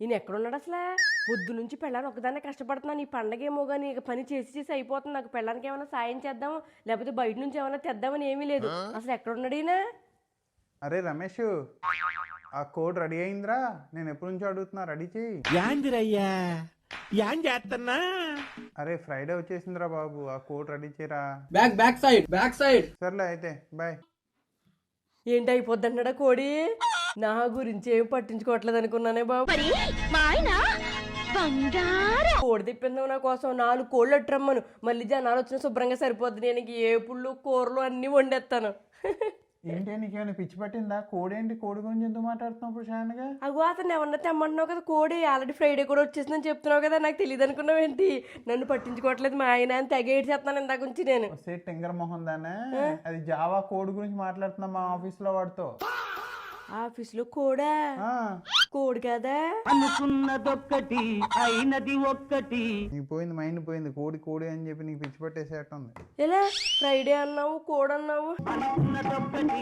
ఈయన ఎక్కడున్నాడు అసలు? పొద్దు నుంచి పెళ్ళాన్ని ఒకదాన్నే కష్టపడుతున్నాను. ఈ పండగ ఏమో కానీ ఇక పని చేసి అయిపోతుంది. నాకు పెళ్ళానికి ఏమైనా సాయం చేద్దాం లేకపోతే బయట నుంచి ఏమైనా తెద్దామని ఏమీ లేదు. అసలు ఎక్కడున్నాడు ఈయన? అరే రమేష్, ఆ కోడ్ రెడీ అయిందిరా. నేను ఎప్పటి నుంచో అడుగుతున్నా, రెడీ చెయ్యి. యాందిరయ్యా యాం చేస్తున్నా? అరే ఫ్రైడే వచ్చేసిందిరా బాబు, ఆ కోడ్ రెడీ చేయరా. Back side. సర్లే అయితే బాయ్. ఏంటి అయిపోద్ది అంటాడా కోడి? నా గురించి ఏం పట్టించుకోవట్లేదు అనుకున్నానే బాబు. కోడి తిప్పిందాం నా కోసం 4 కోళ్ళు అట్టరమ్మను. మళ్ళీ జనాలు వచ్చిన శుభ్రంగా సరిపోద్ది. నేను ఏపుళ్ళు కూరలు అన్నీ వండేస్తాను. ఏంటి నీకేమైనా పిచ్చి పట్టిందా? కోడి ఏంటి? కోడి గురించి ఎందుకు మాట్లాడుతున్నావు ప్రశాంత్గా? అగో అతను ఎవరన్నా తెమ్మంటున్నావు కదా కోడి. ఆల్రెడీ ఫ్రైడే కూడా వచ్చేసిందని చెప్తున్నావు కదా, నాకు తెలియదు అనుకున్నావు ఏంటి? నన్ను పట్టించుకోవట్లేదు మా ఆయన అని తెగ ఏడ్ చేస్తున్నాను ఇందాక నుంచి నేను. వస్తే టింగర్ మొహం దానే, అది జావా కోడ్ గురించి మాట్లాడుతున్నా మా ఆఫీస్ లో వాడితో. ఆఫీసులో కోడా? కోడి కదా. అనుకున్నదొక్కటి అయినది ఒక్కటి. నీకు పోయింది, మైండ్ పోయింది. కోడి కోడి అని చెప్పి నీకు పిచ్చి పట్టేసేటట్టుంది. ఎలా ఫ్రైడే అన్నావు కోడి అన్నావు? అనుకున్నదొక్కటి